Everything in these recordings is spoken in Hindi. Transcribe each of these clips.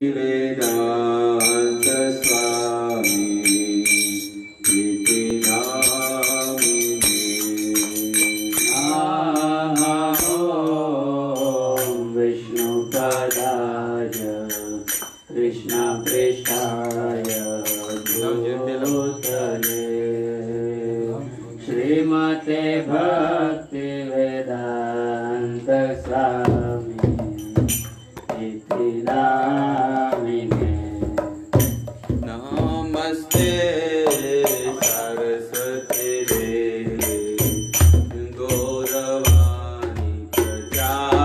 वेदांत स्वामी इति नामिने। नमो विष्णुपदाय कृष्णप्रेष्ठाय भूतले श्रीमते भक्तिवेदांत स्वामी इति नामिने। नमस्ते सरस्वती देवे गौरवाणी प्रचारिणे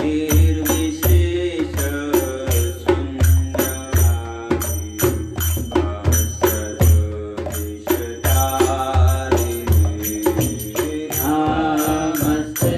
निर्विशेष शून्यवादी आसर्वविशतारिणे। नमस्ते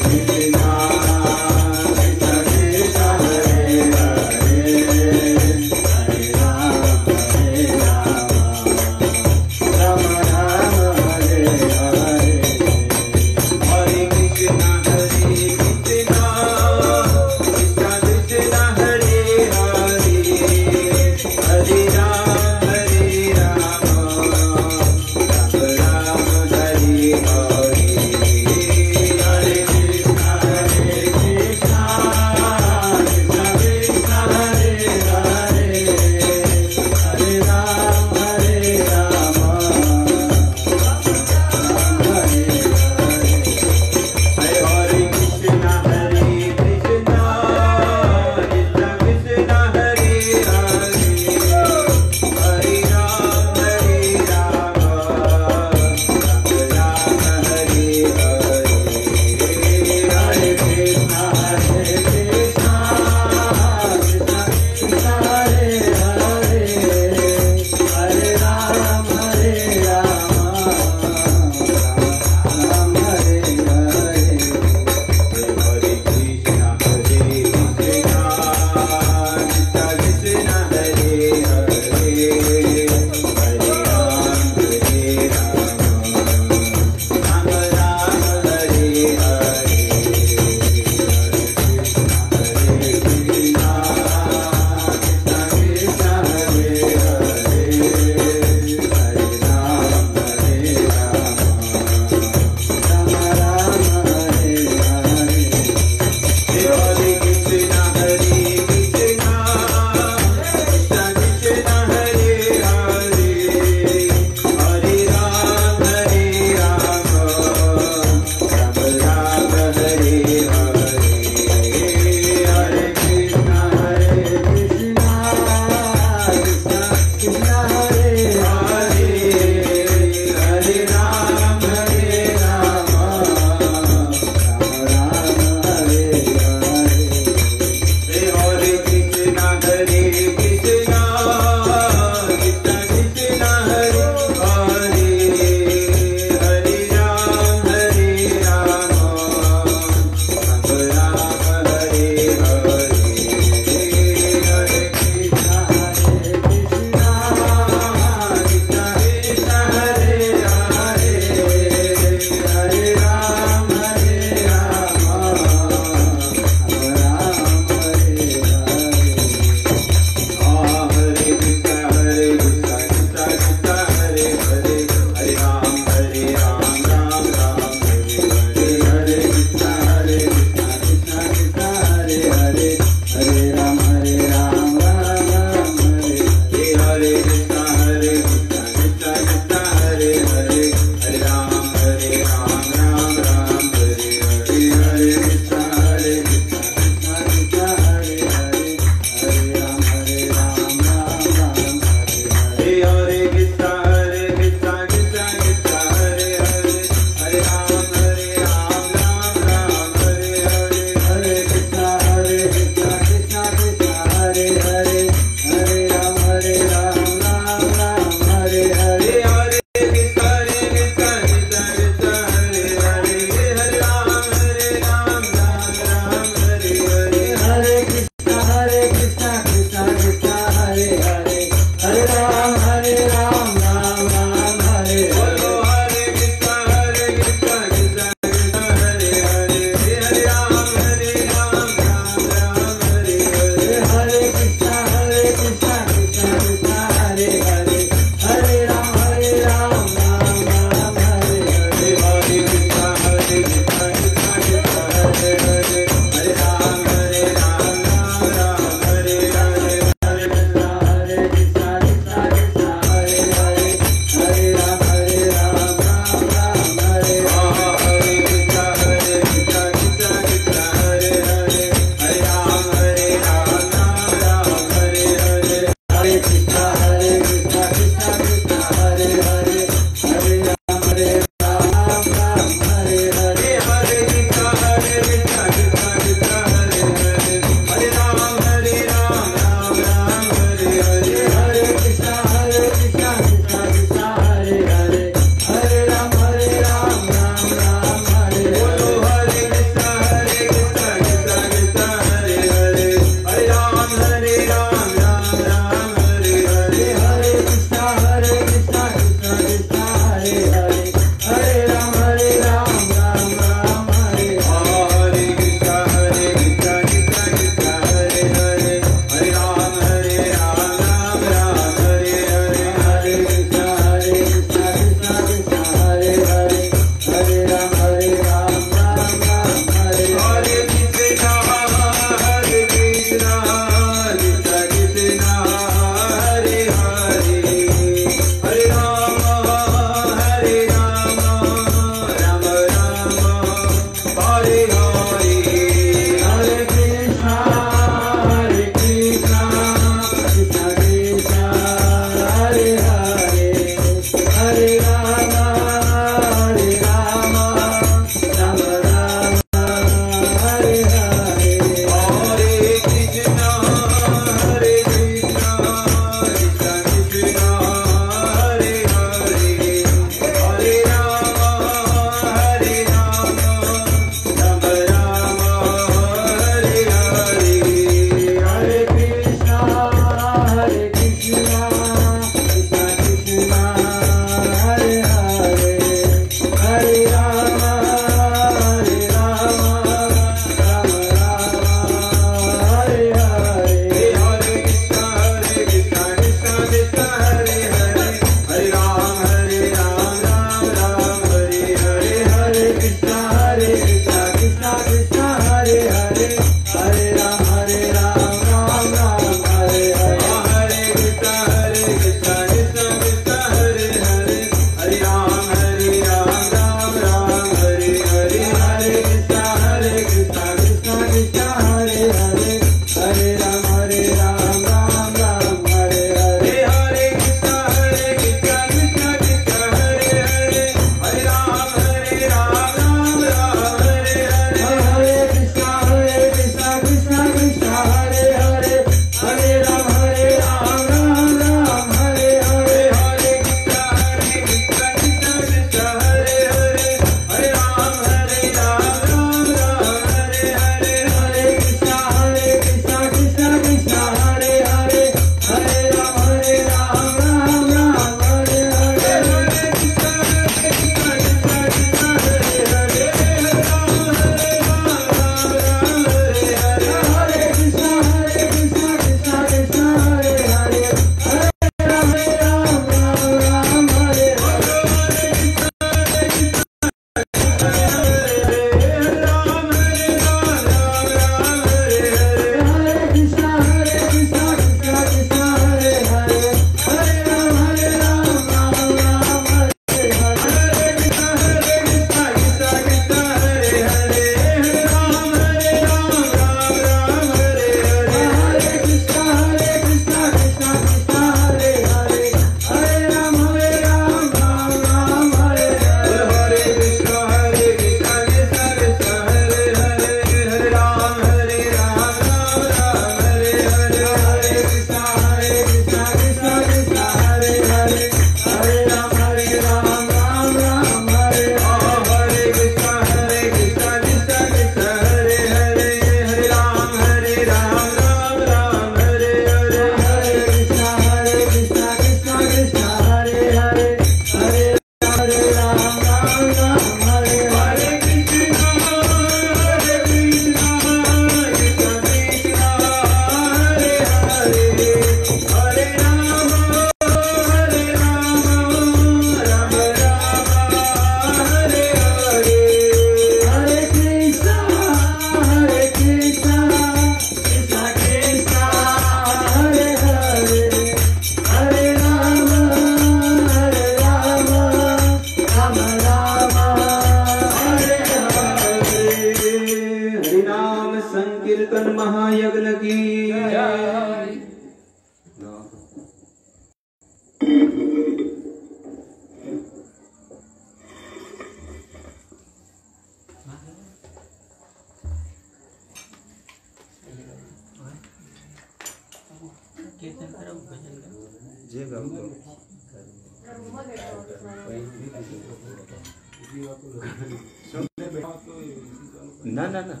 ના ના ના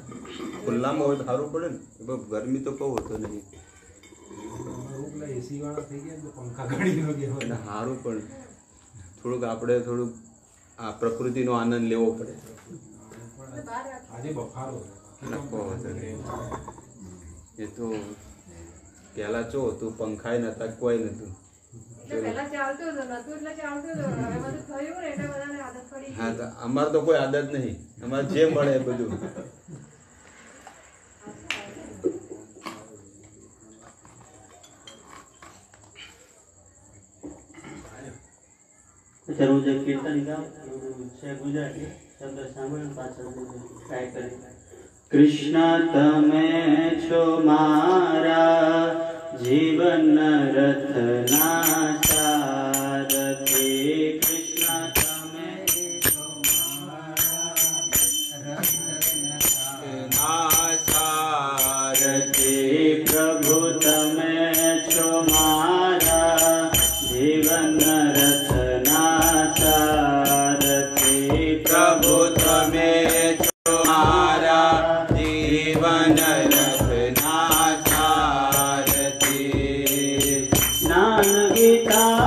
ખુલ્લામાં હોય તો સારું પડે ને. ગરમી તો કહું હતો નહીં સારું, પણ થોડુંક આપણે થોડુંક આ પ્રકૃતિનો આનંદ લેવો પડે. એ તો પેલા ચો તું પંખાય નતા કોઈ નતું. હા તો અમારે તો કોઈ આદત નહીં, અમારે જે મળે એ બધું. હું જે કીર્તન ગામ છે ગુજરાતી શબ્દ સાંભળીને પાછળ ટ્રાય કરી. કૃષ્ણ તમે છો મારા જીવન રથના સારથી. કૃષ્ણ તમે છો મારા સારથી. પ્રભુ તમે છો મારા જીવન રથના સારથી. પ્રભુ તમે છો મારા જીવન રથના સારથી. જ્ઞાન ગીતા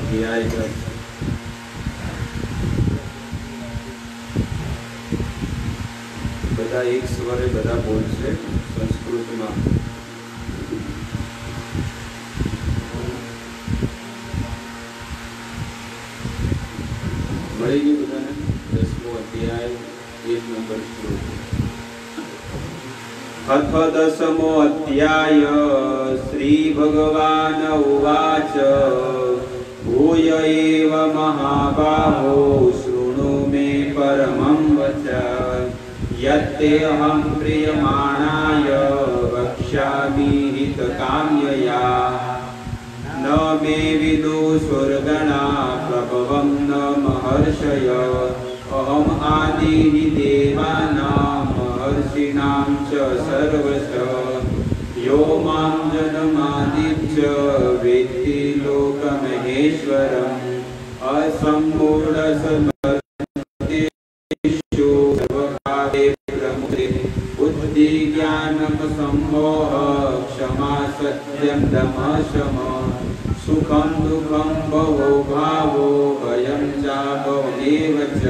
અધ્યાય બધા એક સ્વરે બધા બોલશે સંસ્કૃતમાં. મળી ગયું બધાને? 10મો અધ્યાય 1 નંબર શ્લોક. अथ 10मो अध्याय श्री भगवान उवाच भूय एव महाबाहो शृणु मे परमं वच यत्तेऽहं प्रीयमाणाय वक्ष्यामि हितकाम्यया न मे विदुषुर्गणा प्रभवं न महर्षय अहम् आदिः देवानां महर्षीणां च सर्वश यो मां जन्मादित्य वेत्ति लोकमहेश्वरम् असम्मूढसमर्थेषु सर्वकाले प्रमुखे बुद्धिज्ञानमसम्मोह क्षमा सत्यं दमः शमः सुखं दुःखं भवो भावो भयं चापवनेव च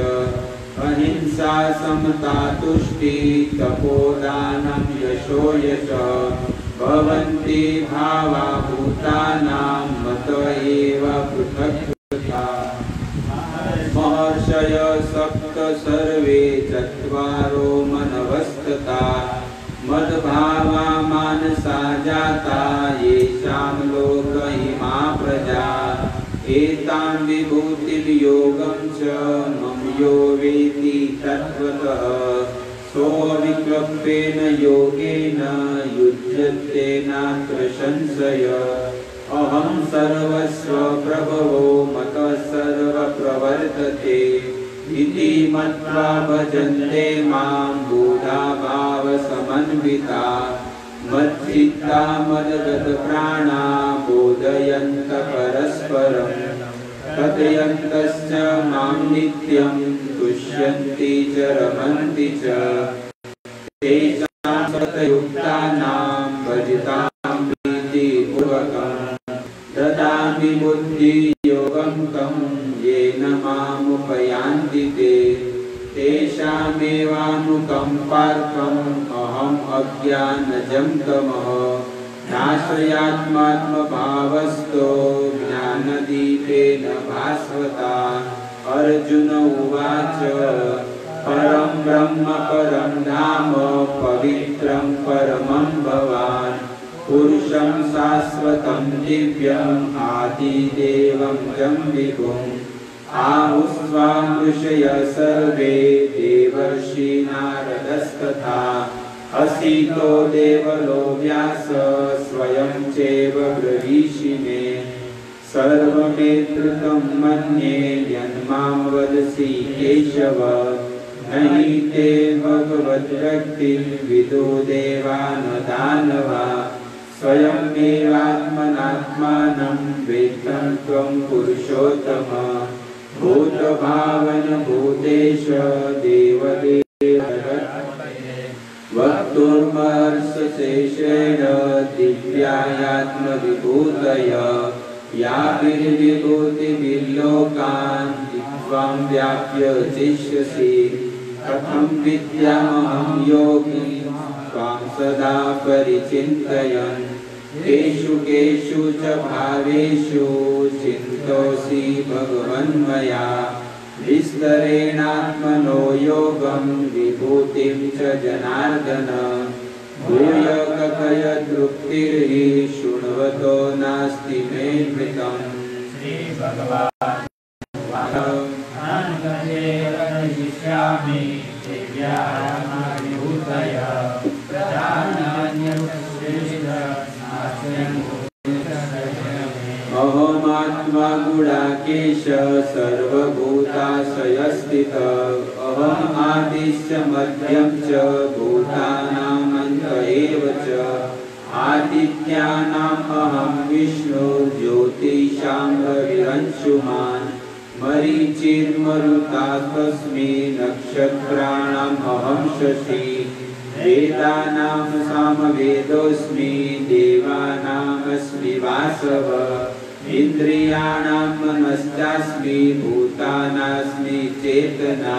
अहिंसा समता तुष्टि तपोदानं यशो यशः भवन्ति भावा भूतानां मत एव पृथक् पृथक् महर्षय सप्त सर्वे चत्वारो मनवस्तथा मद्भावा मानसा जाता येषां लोक इमा प्रजा एतां विभूतिं योगं च मम यो वेत्ति तत्त्वतः सोऽविक्लम्पेन योगेन युज्यते नात्र संशय अहं सर्वस्व प्रभवो मतः सर्वप्रवर्तते इति मत्वा भजन्ते मां बुधा भावसमन्विता मच्चित्ता मद्गतप्राणा बोधयन्त परस्परं कथयन्तश्च मां नित्यं तुष्यन्ति च रमन्ति च तेषां सतयुक्तानां भजतां प्रीतिपूर्वकं ददामि बुद्धियोगं तं येन मामुपयान्ति ते तेषामेवानुकम्पार्थम् अहम् अज्ञानजं तमः नाशयात्मात्मभावस्तो ज्ञानदीपेन भास्वता अर्जुन उवाच परं ब्रह्म परं धाम पवित्रं परमं भवान् पुरुषं शाश्वतं दिव्यम् आदिदेवं चं विभुम् आहुस्त्वां ऋषयः सर्वे देवर्षि नारदस्तथा असितो देवलो व्यास स्वयं चैव ब्रवीषि मे सर्वमेतृतं मन्ये यन्मां वदसि केशव नहि ते भगवद्भक्तिं विदो देवा न दानवा स्वयमेवात्मनात्मानं वेत्तं त्वं पुरुषोत्तम भूतभावन भूतेश देवदेव वक्तुर्महर्षशेषेण दिव्यायात्मविभूतय याभिर्विभूतिभिर्लोकान् त्वां व्याप्य तिष्ठसि कथं विद्यामहं योगी त्वां सदा परिचिन्तयन् केषु केषु च भावेषु चिन्तोऽसि भगवन्मया विस्तरेणात्मनो योगं विभूतिं च जनार्दन भूय कथय तृप्तिर्हि शृण्वतो नास्ति मे मृतम् अहमात्मा गुडाकेश सर्वभूताशयस्थितः अहम् आदिश्च मध्यं च भूतानामन्त एव च आदित्यानाम् अहं विष्णु ज्योतिषां रविरंशुमान् मरीचिर्मरुतास्मि नक्षत्राणाम् अहं शशि वेदानां सामवेदोऽस्मि देवानामस्मि वासवः इंद्रियाणां मनश्चास्मि भूतानास्मि चेतना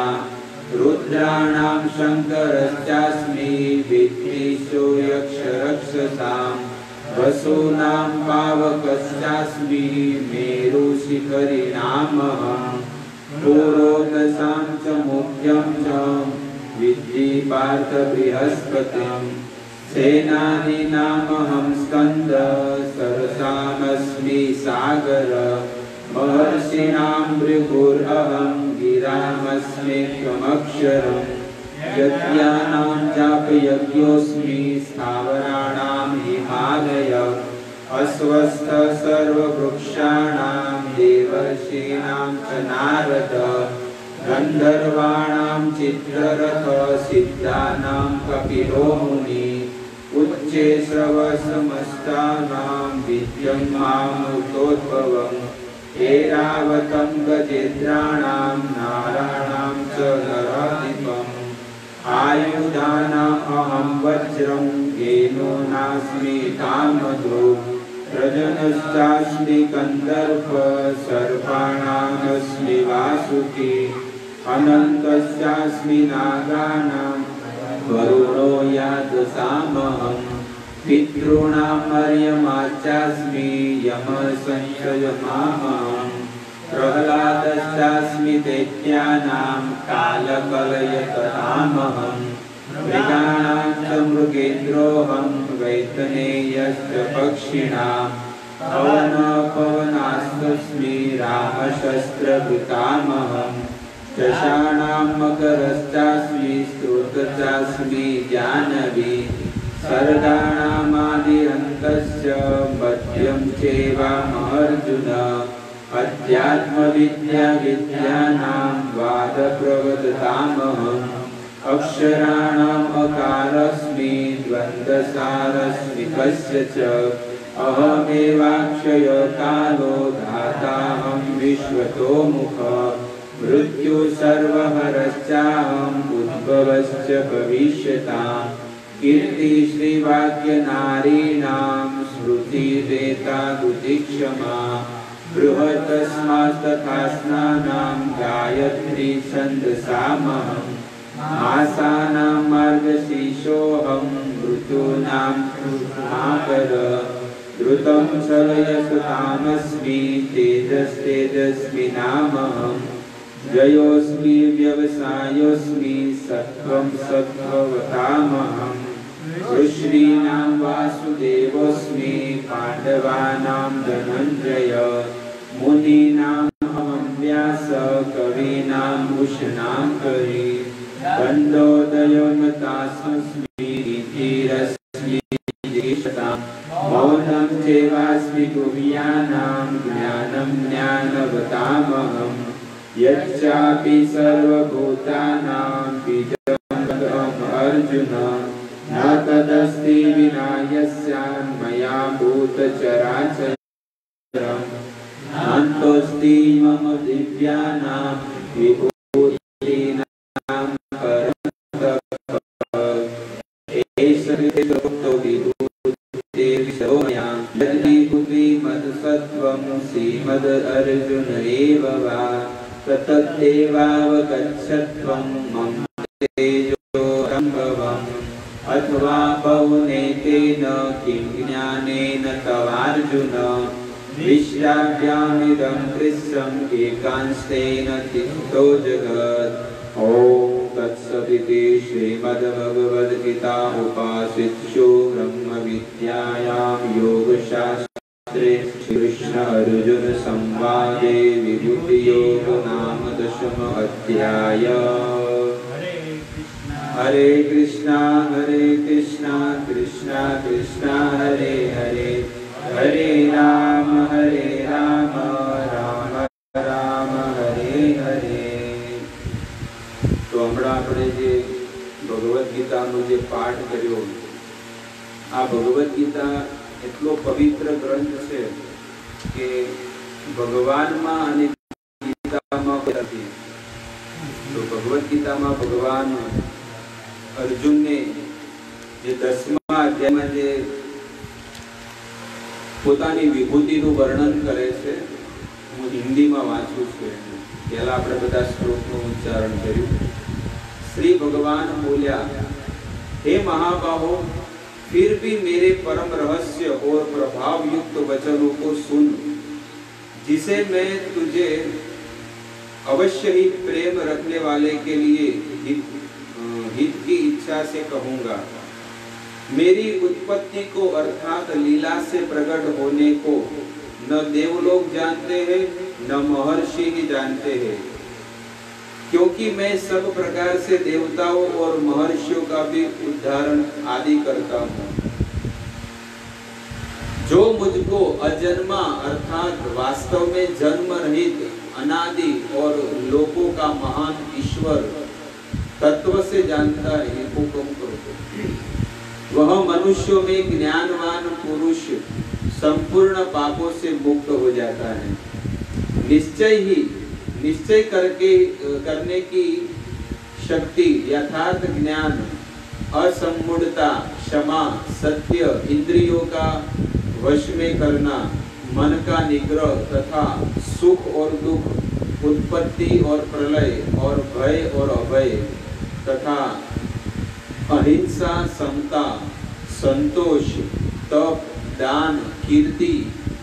रुद्राणां शंकरश्चास्मि विद्वेषो यक्षरक्षसाम् वसूनां पावकश्चास्मि मेरुशिखरिणामहम् पुरोदशां च मुख्यं च विद्धि पार्थ बृहस्पतिम् सेनानीनामहं स्कन्द सरसामस्मि सागर महर्षीणां भृगुरहं गिरामस्मि त्वमक्षरम् यज्ञानां जापयज्ञोऽस्मि स्थावराणां हिमालय अस्वस्थ सर्ववृक्षाणां देवर्षीणां च नारद गन्धर्वाणां चित्ररथ सिद्धानां कपिलो मुनि उच्चे श्रवसमस्तानां विद्यं मामुतोद्भवम् ऐरावतं गजेन्द्राणां नाराणां च नराधिपम् आयुधानाम् अहं वज्रं येनो नास्मि कामधो प्रजनश्चास्मि कन्दर्प सर्पाणामस्मि वासुकी अनन्तश्चास्मि नागानां वरुणो यादसामहम् पितॄणां मर्यमाचास्मि यमसंशयमामहम् प्रह्लादश्चास्मि दैत्यानां कालकलयतरामहम् मृगाणां च मृगेन्द्रोऽहं वैतनेयश्च पक्षिणाम् पवनास्तस्मि रामशस्त्रभृतामहम् दशानां मकरश्चास्मि स्तोत्रचास्मि जानवी सर्गाणामादिरन्तश्च मध्यं चैवामर्जुन अध्यात्मविद्याविद्यानां वादप्रवदतामहम् अक्षराणाम् अकारस्मि द्वन्द्वसारस्मि कस्य च अहमेवाक्षयकालो धाताहं विश्वतोमुख मृत्यु सर्वहरश्चाहम् उद्भवश्च भविष्यताम् कीर्ति श्रीवाक्यनारीणां स्मृतिरेतादुतिक्षमा बृहतस्मास्तथा स्नानां गायत्री छन्दसामहम् मासानां मार्गशीर्षोऽहं ऋतूनां कृष्णाकर द्रुतं चलयसुतामस्मि तेजस्तेजस्विनामहम् जयोऽस्मि व्यवसायोऽस्मि सत्त्वं सत्त्ववतामहम् ऋषीणां वासुदेवोऽस्मि पाण्डवानां धनञ्जय मुनीनाम् अहं व्यास कवीनां भूषणाङ्करी गन्धोदयोन्मत्तास्मि धीरस्मि देशताम् मौनं चैवास्मि गुह्यानां ज्ञानं ज्ञानवतामहम् यच्चापि सर्वभूतानां बीजम् अर्जुन न तदस्ति विना यस्यान्मया भूतचराचरम् नान्तोऽस्ति मम दिव्यानां विभूतीनां परन्तप एष विभूतो विभूतिर्विशो मया यद्विभूति मत्सत्त्वं श्रीमदर्जुन एव वा ततदेवावगच्छत्वं मम तेजोरम्भवम् अथवा पौनेतेन किं ज्ञानेन तवार्जुन विश्राव्यामिदं दृश्यम् एकांशेन तिष्ठो जगत् ॐ तत्सदिति श्रीमद्भगवद्गीता उपासिषु ब्रह्मविद्यायां योगशास्त्रे श्रीकृष्ण अर्जुन संवादे विभूतियोग नाम 10 अध्याय। हरे कृष्णा कृष्णा कृष्णा हरे हरे हरे राम राम राम हरे हरे। तो हमणा आपणे जे भगवद गीतानो जे पाठ कर्यो आ भगवद गीता एटलो पवित्र ग्रंथ छे के भगवान मां अने गीता मां નથી। तो भगवद गीता मां भगवान अर्जुन ने जे 10मा अध्याय में जे પોતાની વિભૂતિનું વર્ણન કરે છે. હું હિન્દીમાં વાંચું છું. પહેલા આપણે બધા શ્લોકનું ઉચ્ચારણ કર્યું. श्री भगवान बोल्या, हे महाबाहो, फिर भी मेरे परम रहस्य और प्रभाव युक्त वचनों को सुन, जिसे मैं तुझे अवश्य ही प्रेम रखने वाले के लिए हित की इच्छा से कहूंगा. मेरी उत्पत्ति को अर्थात लीला से प्रकट होने को न देवलोग जानते हैं न महर्षि ही जानते हैं, क्योंकि मैं सब प्रकार से देवताओं और महर्षियों का भी उद्धारण आदि करता हूँ. जो मुझको अजन्मा अर्थात वास्तव में जन्म रहित अनादि और लोकों का महान ईश्वर तत्व से जानता है, हुक्म करो. वह मनुष्यों में ज्ञानवान पुरुष संपूर्ण पापों से मुक्त हो जाता है. निश्चय करने की शक्ति, यथार्थ ज्ञान, असम्मूढ़ता, क्षमा, सत्य, इंद्रियों का वश में करना, मन का निग्रह तथा सुख और दुख, उत्पत्ति और प्रलय और भय और अभय तथा अहिंसा, समता, संतोष, तप, दान, कीर्ति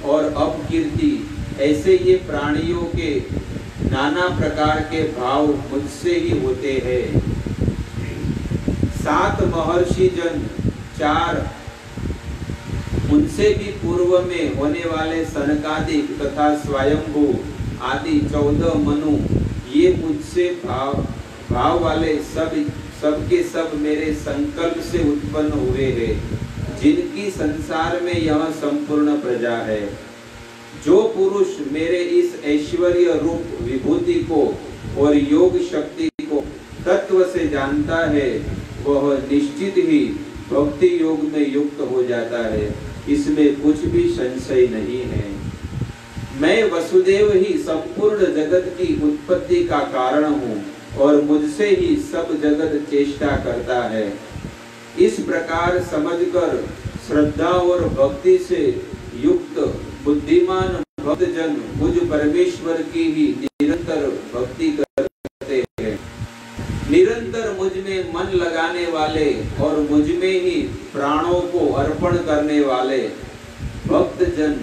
और अपकीर्ति, ऐसे ये प्राणियों के नाना प्रकार के भाव मुझसे ही होते हैं. 7 महर्षि जन, 4 उनसे भी पूर्व में होने वाले सनकादिक तथा स्वयंभू आदि 14 मनु, ये मुझसे भाव वाले सब के सब मेरे संकल्प से उत्पन्न हुए हैं, जिनकी संसार में यह संपूर्ण प्रजा है. जो पुरुष मेरे इस ऐश्वर्य रूप विभूति को और योग शक्ति को तत्व से जानता है, वह निश्चित ही भक्ति योग में युक्त हो जाता है. इसमें कुछ भी संशय नहीं है. मैं वसुदेव ही संपूर्ण जगत की उत्पत्ति का कारण हूँ और मुझसे ही सब जगत चेष्टा करता है. इस प्रकार समझकर श्रद्धा और भक्ति से युक्त बुद्धिमान भक्तजन मुझ परमेश्वर की ही निरंतर भक्ति करते हैं. निरंतर मुझ में मन लगाने वाले और मुझ में ही प्राणों को अर्पण करने वाले भक्तजन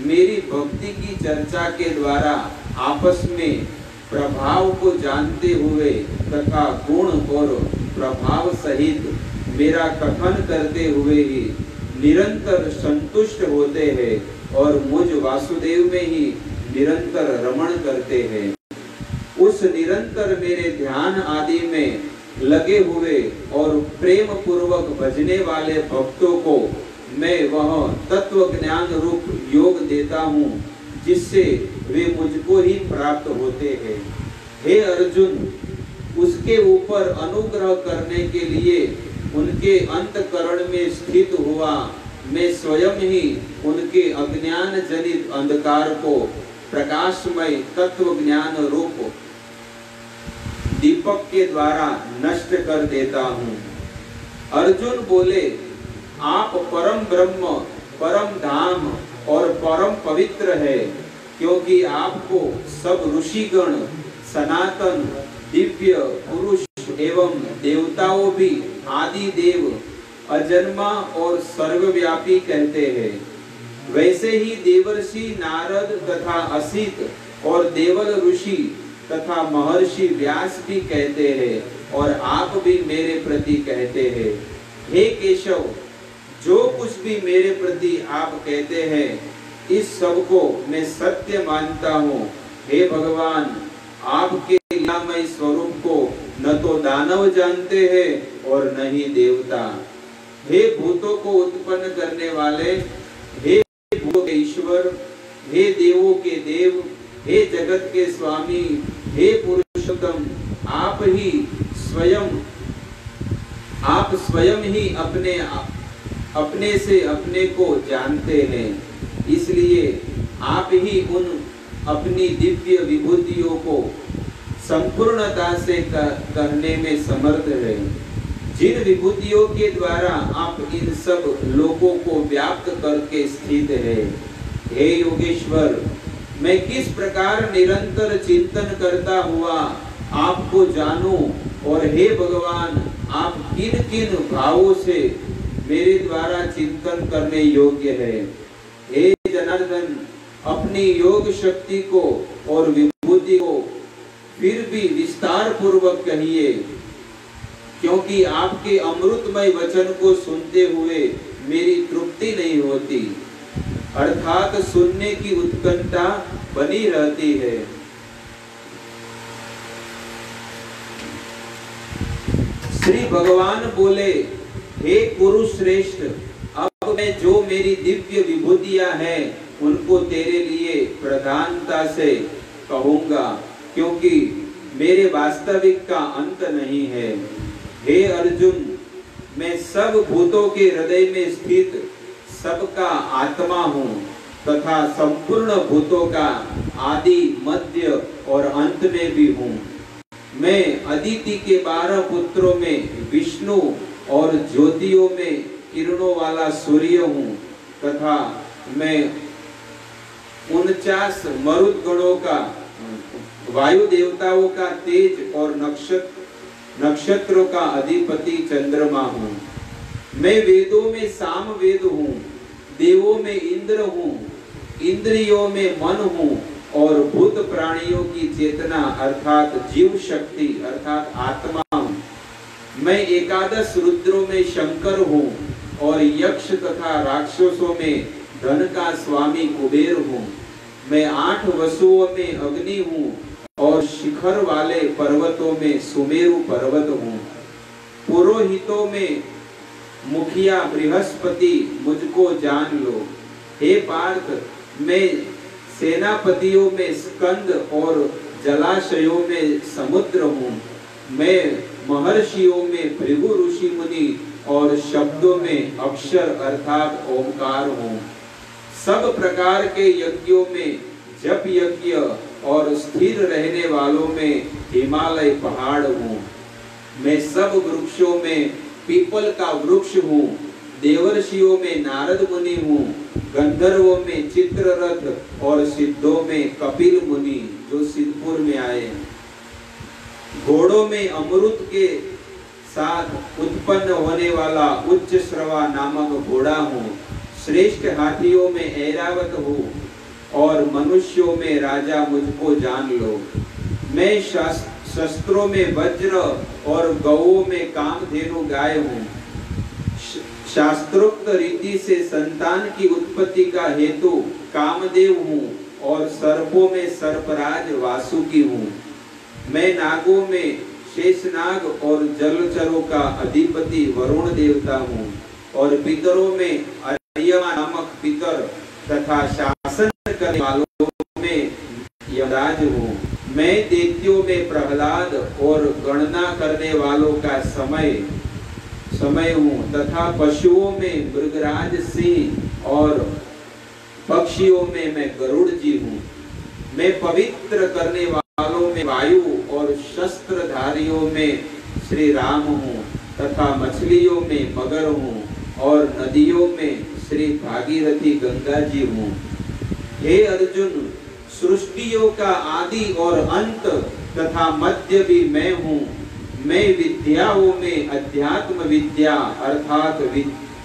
मेरी भक्ति की चर्चा के द्वारा आपस में प्रभाव को जानते हुए तथा गुण और प्रभाव सहित मेरा कथन करते हुए ही निरंतर संतुष्ट होते हैं और मुझ वासुदेव में ही निरंतर रमण करते हैं. उस निरंतर मेरे ध्यान आदि में लगे हुए और प्रेम पूर्वक भजने वाले भक्तों को मैं वह तत्व ज्ञान रूप योग देता हूँ, जिससे वे मुझको ही प्राप्त होते हैं. हे अर्जुन, उसके ऊपर अनुग्रह करने के लिए उनके अंतकरण में स्थित हुआ मैं स्वयं ही उनके अज्ञान जनित अंधकार को प्रकाशमय तत्व ज्ञान रूप दीपक के द्वारा नष्ट कर देता हूँ. अर्जुन बोले, आप परम ब्रह्म, परम धाम और परम पवित्र है, क्योंकि आपको सब ऋषिगण, सनातन, दिव्य पुरुष एवं देवताओं भी आदि देव, अजन्मा और सर्वव्यापी कहते हैं. वैसे ही देवर्षि नारद तथा असित और देवल ऋषि तथा महर्षि व्यास भी कहते हैं और आप भी मेरे प्रति कहते हैं. हे केशव, जो कुछ भी मेरे प्रति आप कहते हैं, इस सब को मैं सत्य मानता हूँ. हे भगवान, आपके लीलामय स्वरूप को न तो दानव जानते हैं और न ही देवता. हे भूतों को उत्पन्न करने वाले, हे भूतों के ईश्वर, हे देवों के देव, हे जगत के स्वामी, हे पुरुषोत्तम, आप स्वयं ही अपने से अपने को जानते हैं. इसलिए आप ही उन अपनी दिव्य विभूतियों को संपूर्णता से कहने में समर्थ है, जिन विभूतियों के द्वारा आप इन सब लोगों को व्याप्त करके स्थित है। हे योगेश्वर, मैं किस प्रकार निरंतर चिंतन करता हुआ आपको जानूं, और हे भगवान, आप किन किन भावों से मेरे द्वारा चिंतन करने योग्य है। हे जनार्दन, अपनी योग शक्ति को और विभूति को फिर भी विस्तार पूर्वक कहिए, क्योंकि आपके अमृतमय वचन को सुनते हुए मेरी तृप्ति नहीं होती, अर्थात सुनने की उत्कंठा बनी रहती है। श्री भगवान बोले, हे पुरुष श्रेष्ठ, अब मैं जो मेरी दिव्य विभूतियां हैं उनको तेरे लिए प्रधानता से कहूंगा, क्योंकि मेरे वास्तविक का अंत नहीं है। हे अर्जुन, मैं सब भूतों के हृदय में स्थित सबका आत्मा हूँ तथा संपूर्ण भूतों का आदि, मध्य और अंत में भी हूँ। मैं अदिति के 12 पुत्रों में विष्णु और ज्योतियों में किरणों वाला सूर्य हूँ तथा मैं 49 मरुत गणों का, वायु देवताओं का तेज और नक्षत्रों का अधिपति चंद्रमा हूँ। मैं वेदों में साम वेद हूँ, देवों में इंद्र हूँ, इंद्रियों में मन हूँ और भूत प्राणियों की चेतना अर्थात जीव शक्ति अर्थात आत्मा हूँ। मैं 11 रुद्रों में शंकर हूँ और यक्ष तथा राक्षसों में धन का स्वामी कुबेर हूँ। मैं 8 वसुओं में अग्नि हूँ और शिखर वाले पर्वतों में सुमेरु पर्वत हूँ। पुरोहितों में मुखिया बृहस्पति मुझको जान लो। हे पार्थ, मैं सेनापतियों में स्कंद और जलाशयों में समुद्र हूँ। मैं महर्षियों में भृगु ऋषि मुनि और शब्दों में अक्षर अर्थात ओमकार हूँ। सब प्रकार के यज्ञों में जप यज्ञ और स्थिर रहने वालों में हिमालय पहाड़ हूँ। मैं सब वृक्षों में पीपल का वृक्ष हूँ। देवर्षियों में नारद मुनि हूँ। गंधर्वों में चित्ररथ और सिद्धों में कपिल मुनि जो सिद्धपुर में आए। घोड़ों में अमृत के साथ उत्पन्न होने वाला उच्च श्रवा नामक घोड़ा हूँ। श्रेष्ठ हाथियों में ऐरावत हूँ और मनुष्यों में राजा मुझको जान लो। मैं शस्त्रों में वज्र और गौओं में कामधेनु गाय हूँ। शास्त्रोक्त रीति से संतान की उत्पत्ति का हेतु कामदेव हूँ और सर्पों में सर्पराज वासुकी हूँ। मैं नागों में शेषनाग और जलचरों का अधिपति वरुण देवता हूँ और पितरों में अर्यमा नामक पितर तथा शासन करने वालों में यमराज हूँ। मैं दैत्यों में प्रहलाद और गणना करने वालों का समय हूँ तथा पशुओं में मृगराज सिंह और पक्षियों में मैं गरुड़ जी हूँ। मैं पवित्र करने वालों में वायु और शस्त्रधारियों में श्री राम हूँ तथा मछलियों में मगर हूँ और नदियों में श्री भागीरथी गंगा जी हूँ। हे अर्जुन, सृष्टियों का आदि और अंत तथा मध्य भी मैं हूँ। मैं विद्याओं में अध्यात्म विद्या अर्थात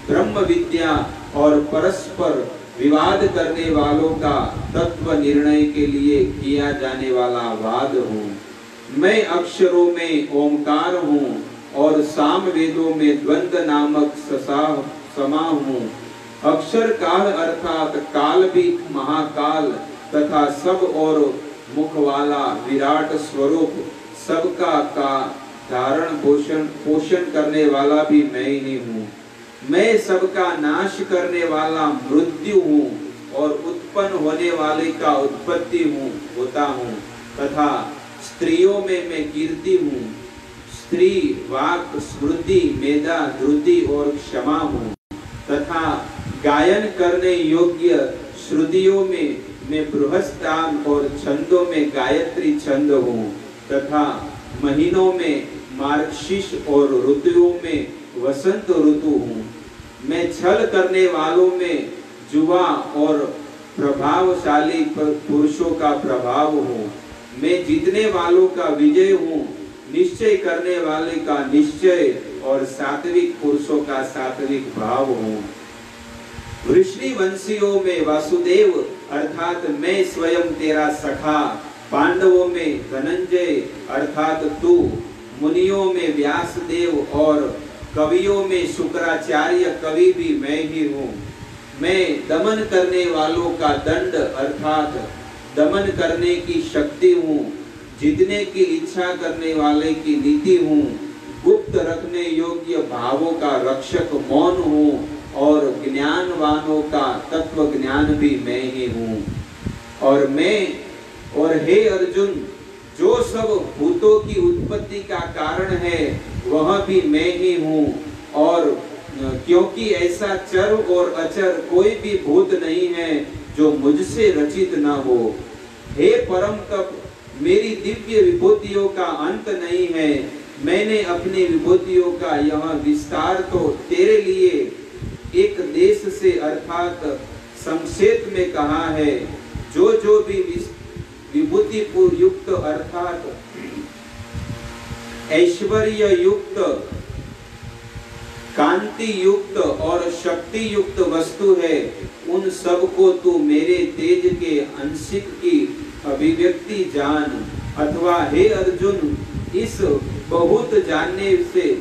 ब्रह्म विद्या और परस्पर विवाद करने वालों का तत्व निर्णय के लिए किया जाने वाला वाद हूँ। मैं अक्षरों में ओमकार हूँ और साम वेदों में द्वंद्व नामक समा हूँ। अक्षर काल अर्थात काल भी महाकाल तथा सब और मुख वाला विराट स्वरूप सबका का धारण पोषण करने वाला भी मैं ही हूँ। मैं सबका नाश करने वाला मृत्यु हूँ और उत्पन्न होने वाले का उत्पत्ति होता हूँ तथा स्त्रियों में मैं कीर्ति हूँ। स्त्री वाक स्मृति मेधा धृति और क्षमा हूँ तथा गायन करने योग्य श्रुतियों में मैं बृहस्तान और छंदों में गायत्री छंद हूँ तथा महीनों में मार्गशीर्ष और ऋतुओं में वसंत ऋतु हूँ। मैं छल करने वालों में जुआ और प्रभावशाली पुरुषों का प्रभाव हूँ। मैं जीतने वालों का विजय हूँ, निश्चय करने वाले का निश्चय और सात्विक पुरुषों का सात्विक भाव हूँ। वृष्णि वंशियों में वासुदेव अर्थात मैं स्वयं तेरा सखा, पांडवों में धनंजय अर्थात तू, मुनियों में व्यासदेव और कवियों में शुक्राचार्य कवि भी मैं ही हूँ। मैं दमन करने वालों का दंड अर्थात दमन करने की शक्ति हूँ, जीतने की इच्छा करने वाले की नीति हूँ, गुप्त रखने योग्य भावों का रक्षक मौन हूँ और ज्ञानवानों का तत्व ज्ञान भी मैं ही हूँ। और हे अर्जुन, जो सब भूतों की उत्पत्ति का कारण है वह भी मैं ही हूँ, और क्योंकि ऐसा चर और अचर कोई भी भूत नहीं है जो मुझसे रचित न हो। हे परम तप, मेरी दिव्य विभूतियों का अंत नहीं है। मैंने अपनी विभूतियों का यह विस्तार तो तेरे लिए एक देश से अर्थात संक्षेप में कहा है। जो भी विभूति युक्त अर्थात ऐश्वर्य युक्त, कांति युक्त और शक्ति युक्त वस्तु है, उन सब को तू मेरे तेज के अंशिक की अभिव्यक्ति जान। अथवा हे अर्जुन, इस बहुत जानने से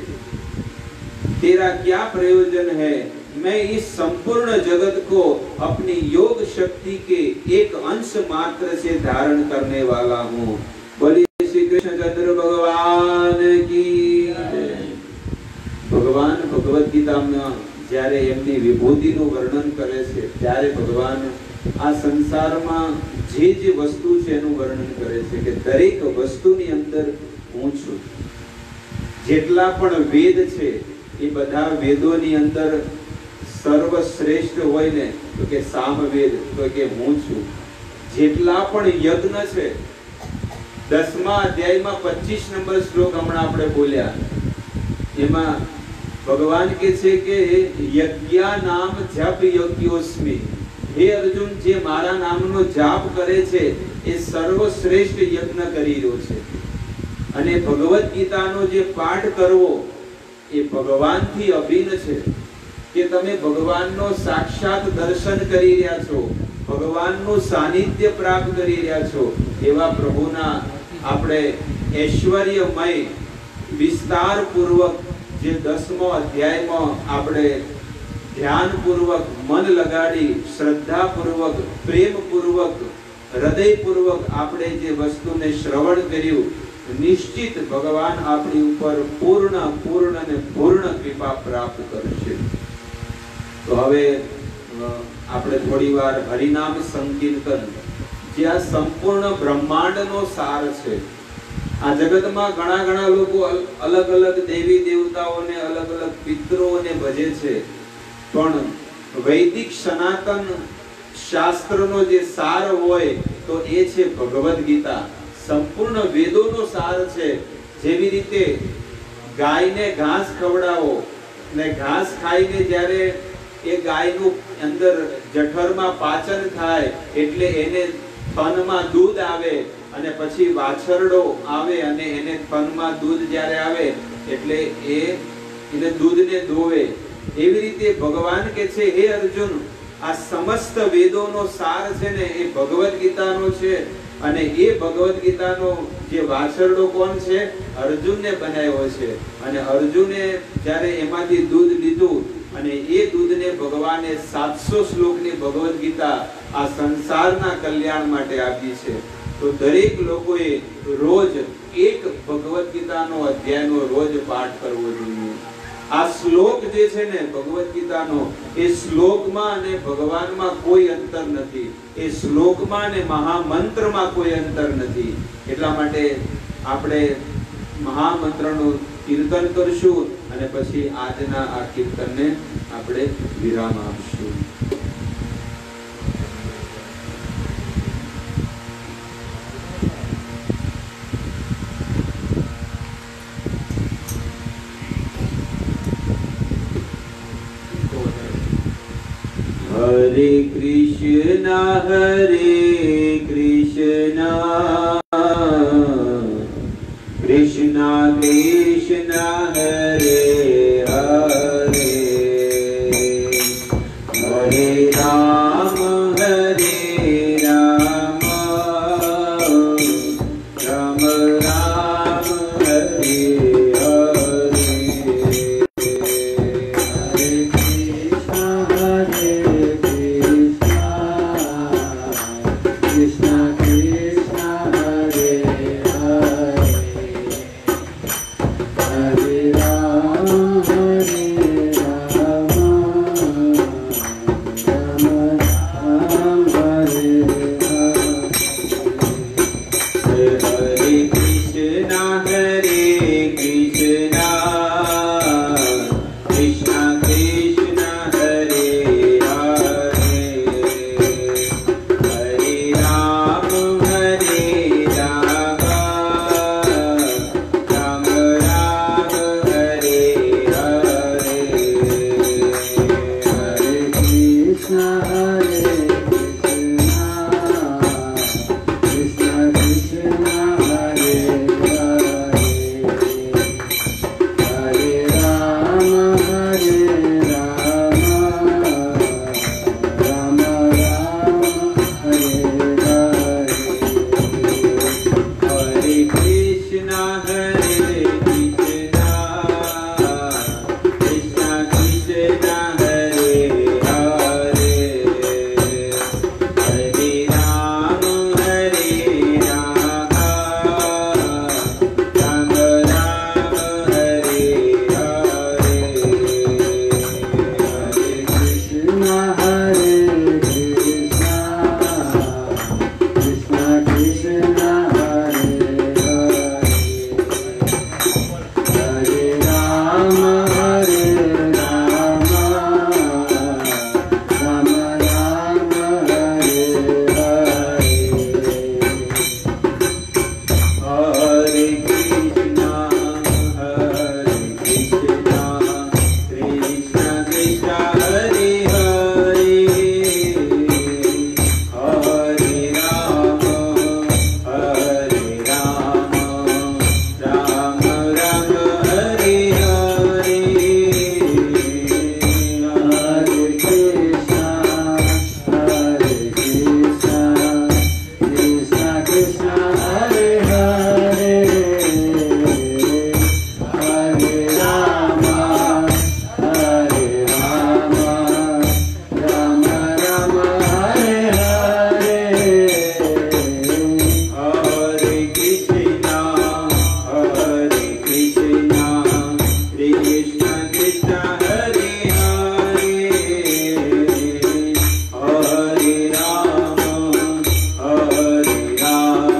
तेरा क्या प्रयोजन है? मैं इस संपूर्ण जगत को अपनी योग शक्ति के एक अंश मात्र से धारण करने वाला हूँ। बोलिए श्री कृष्णचंद्र भगवान की। भगवान भगवद गीता में જ્યારે એમની વિભૂતિનું વર્ણન કરે છે ત્યારે ભગવાન આ સંસારમાં જે વસ્તુ છે એનું વર્ણન કરે છે કે દરેક વસ્તુની અંદર હું છું। જેટલા પણ વેદ છે એ બધા વેદોની અંદર સર્વશ્રેષ્ઠ હોય ને તો કે સામવેદ, તો કે હું છું। જેટલા પણ યજ્ઞ છે 10મા અધ્યાયમાં 25 નંબર શ્લોક હમણાં આપણે બોલ્યા, એમાં भगवान के छे के यज्ञा नाम जप यज्ञोस्मि। हे अर्जुन, जे मारा नामनो जाप करे छे ए सर्वश्रेष्ठ यज्ञ करी रह्यो छे। अने भगवद गीतानो जे पाठ करवो ए भगवान थी अभिन्न छे के तमे भगवाननो साक्षात दर्शन करी रह्या छो, भगवाननो सानिध्य प्राप्त करी रह्या छो। एवा प्रभुना आपणे ऐश्वर्यमय विस्तार पूर्वक जे 10મો અધ્યાયમાં આપણે ધ્યાન પૂર્વક મન લગાડી શ્રદ્ધા પૂર્વક પ્રેમ પૂર્વક હૃદય પૂર્વક આપણે જે વસ્તુને શ્રવણ કર્યું, નિશ્ચિત ભગવાન આપણી ઉપર પૂર્ણ અને પૂર્ણ કૃપા પ્રાપ્ત કરશે। તો હવે આપણે થોડીવાર હરિનામ સંકીર્તન, જે આ સંપૂર્ણ બ્રહ્માંડનો સાર છે। આ જગતમાં ઘણા લોકો અલગ અલગ દેવી દેવતાઓને અલગ અલગ પિતરોને ભજે છે, પણ વૈદિક સનાતન શાસ્ત્રનો જે સાર હોય તો એ છે ભગવદ ગીતા। સંપૂર્ણ વેદોનો સાર છે। જેવી રીતે ગાયને ઘાસ ખવડાવો ને ઘાસ ખાઈને જ્યારે એ ગાયનું અંદર જઠરમાં પાચન થાય એટલે એને થનમાં દૂધ આવે અને પછી વાછરડો આવે અને એને થનમાં દૂધ જ્યારે આવે એટલે એને દૂધને દોવે। એવી રીતે ભગવાન કે છે, હે અર્જુન, આ સમસ્ત વેદોનો સાર છે ને એ ભગવદ ગીતાનો છે। અને એ ભગવદ ગીતાનો જે વાછરડો કોણ છે? અર્જુનને બનાવ્યો છે। અને અર્જુને જ્યારે એમાંથી દૂધ લીધું અને એ દૂધને ભગવાને 700 શ્લોકની ભગવદ ગીતા આ સંસારના કલ્યાણ માટે આપી છે। તો દરેક લોકોએ રોજ એક ભગવદ ગીતાનો અધ્યાયનો રોજ પાઠ કરવો જોઈએ। આ શ્લોક જે છે ને ભગવદ ગીતાનો, એ શ્લોકમાં અને ભગવાનમાં કોઈ અંતર નથી, એ શ્લોકમાં અને મહામંત્રમાં કોઈ અંતર નથી। એટલા માટે આપણે મહામંત્રનું કીર્તન કરશું અને પછી આજના આ કીર્તનને આપણે વિરામ આપશું। हरे Krishna Krishna Krishna Hare Hare Hare Ram Ram Ram Hare Hare Krishna Krishna Hare Hare Hare Ram Hare Ram Ram Ram Hare Hare हरे Krishna Krishna Krishna Krishna Hare Hare Hare Ram Ram Ram Hare Hare Hare Krishna Hare Krishna Krishna Krishna Hare Hare Hare Ram Hare Ram Ram Ram Hare Hare हरे Krishna Krishna Krishna Hare Hare Hare Ram Ram Ram Hare Hare Krishna Hare Krishna Krishna Krishna Hare Hare Hare Ram Hare Ram Ram Ram Hare Hare हरे Krishna Krishna Krishna Hare Hare Hare Ram Ram Ram Hare Hare Hare Krishna Krishna Krishna Hare Hare Hare Rama Rama Rama Hare Hare हरे कृष्णा कृष्णा कृष्णा हरे हरे हरे राम राम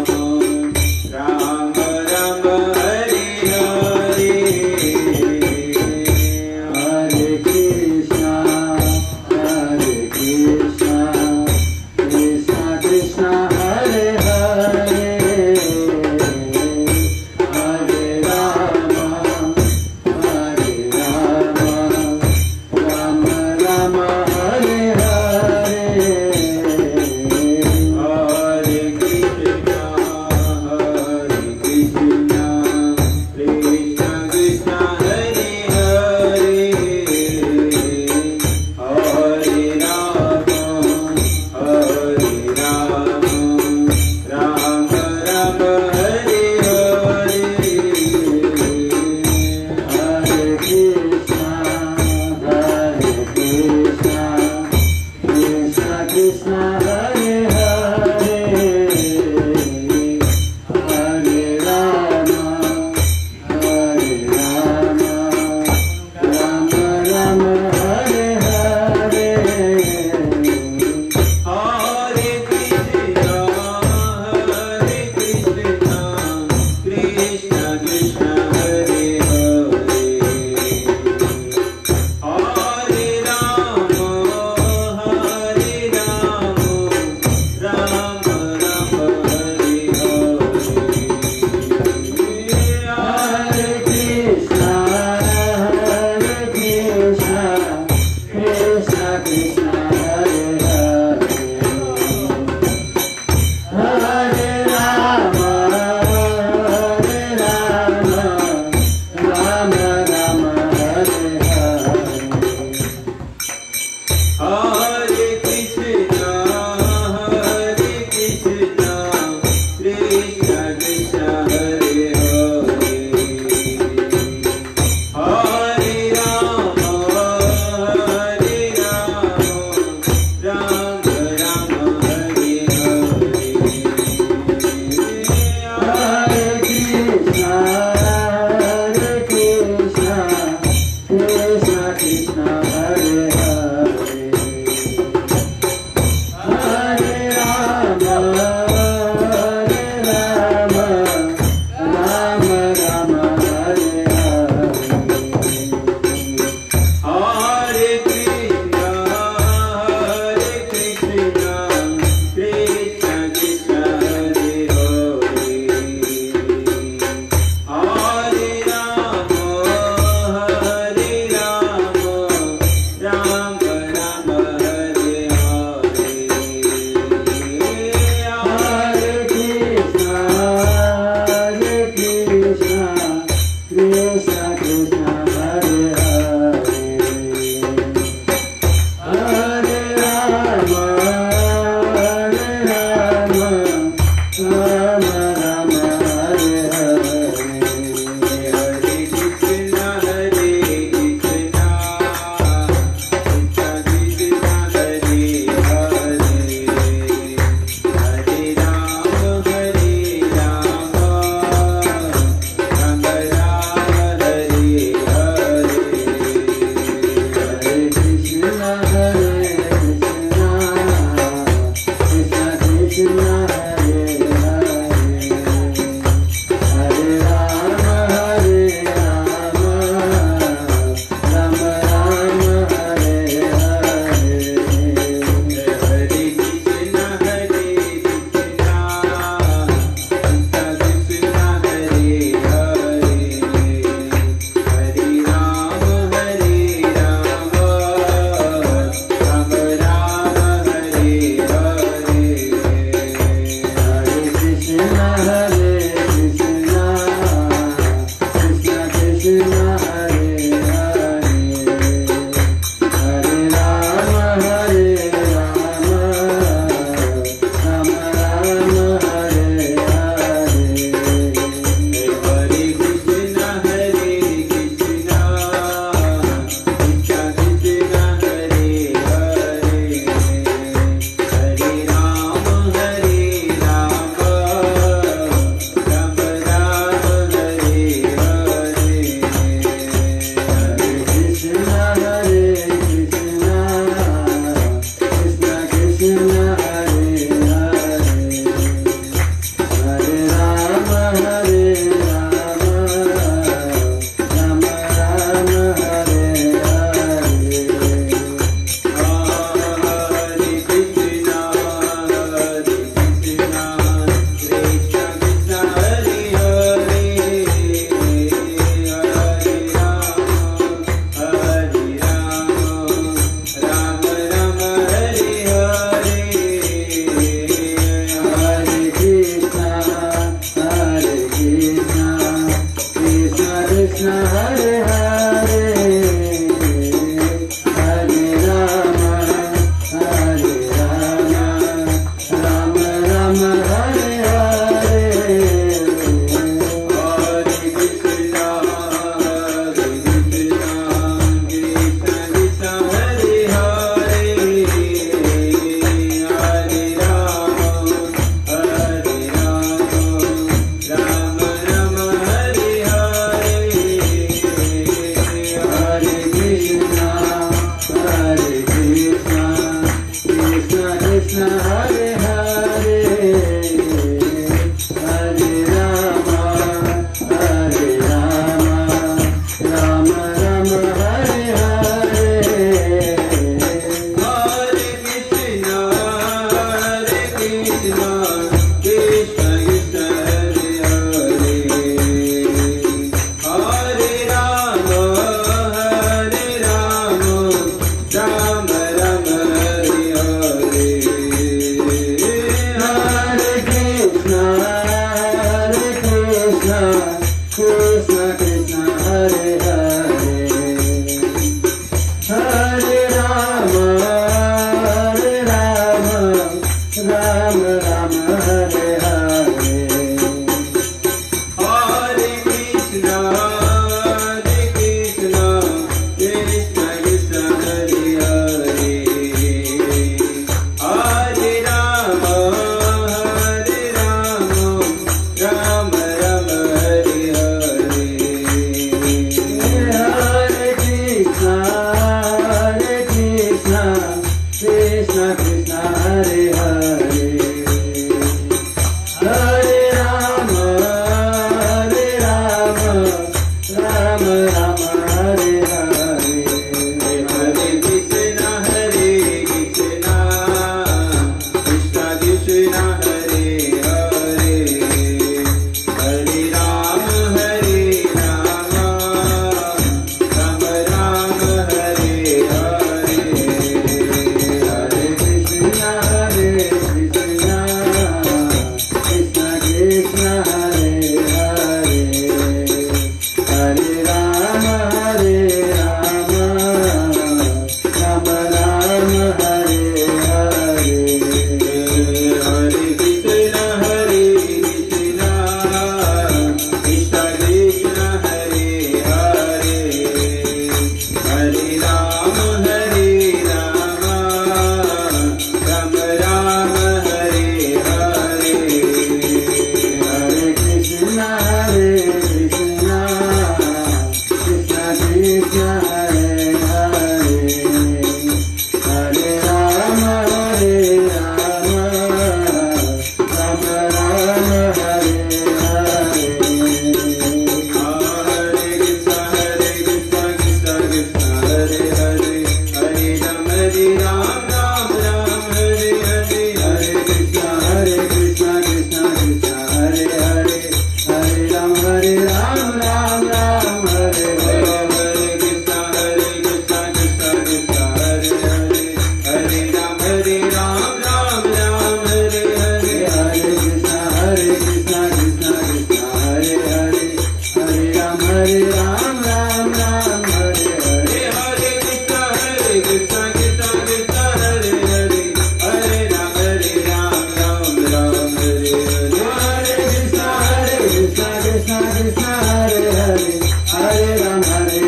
कृष्ण हरे हरे हरे राम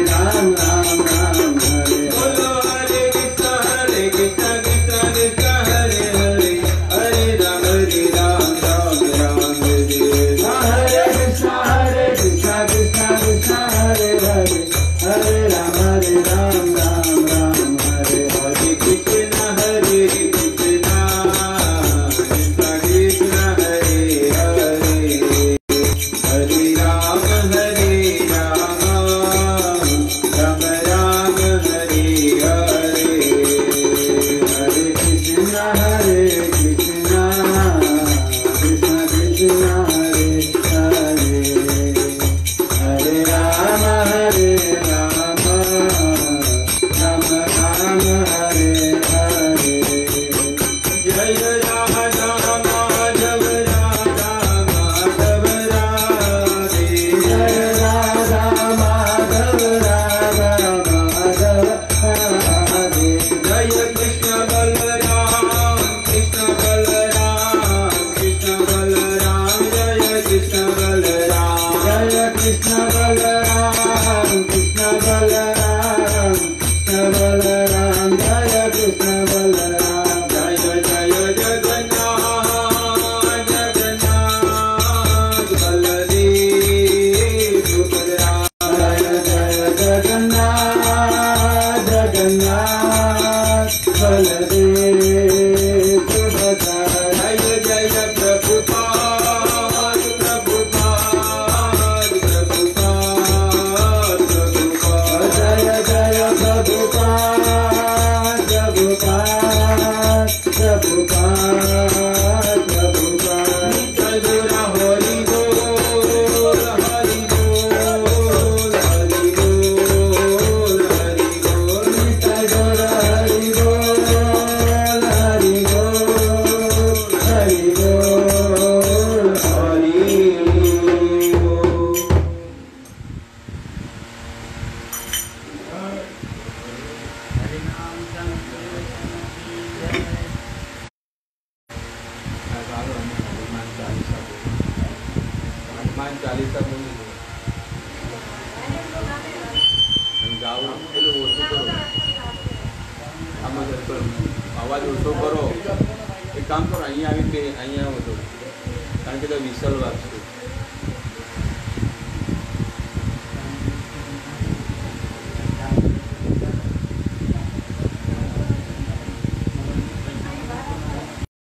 राम राम हरे बोलो हरे कृष्ण कृष्ण कृष्ण हरे हरे हरे राम राम राम हरे हरे कृष्ण कृष्ण कृष्ण हरे हरे हरे राम राम राम हरे हरे कृष्ण कृष्ण कृष्ण हरे हरे हरे राम राम राम हरे हरे हरे कृष्ण कृष्ण कृष्ण कृष्ण हरे हरे हरे राम राम राम हरे हरे जय राधा माधव राधा माधव राधे जय राधा माधव राधा माधव राधे जय कृष्ण बलराम कृष्ण बलराम कृष्ण बलराम जय कृष्ण बलराम जय कृष्ण बलराम कृष्ण बलराम कृष्ण बलराम जय कृष्ण बलराम जय जय जगन्नाथ जगन्नाथ बलदेव सुभद्रा जय जय जगन्नाथ जगन्नाथ बलदेव सुभद्रा जय जय प्रभुपाद प्रभुपाद प्रभुपाद प्रभुपाद जय जय प्रभुपाद प्रभुपाद प्रभुपाद प्रभुपाद जगुरा हरि बोल हरि बोल हरि बोल हरि बोल जय हरि बोल हरि बोल हरि बोल हरि बोल હનુમાન ચાલીસા બોલી ગાવું પેલું ઓછું કરો આમાં અવાજ ઓછો કરો એક કામ કરો અહીંયા આવી કે અહીંયા આવો તો કારણ કે વિસલ વાગશે